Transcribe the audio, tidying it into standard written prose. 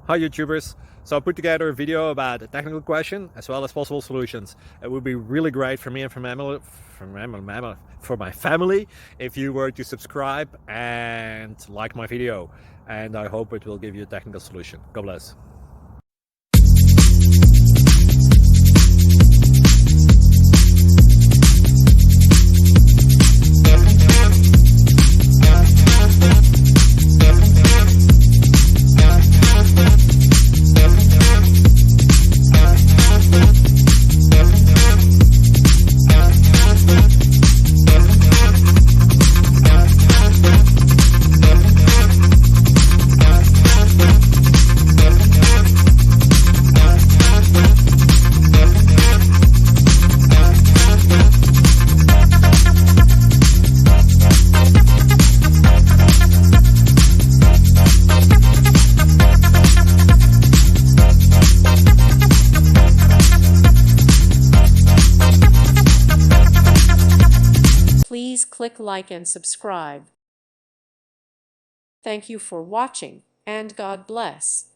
Hi YouTubers! So I put together a video about a technical question as well as possible solutions. It would be really great for me and for my family if you were to subscribe and like my video, and I hope it will give you a technical solution. God bless. Please click like and subscribe. Thank you for watching, and God bless.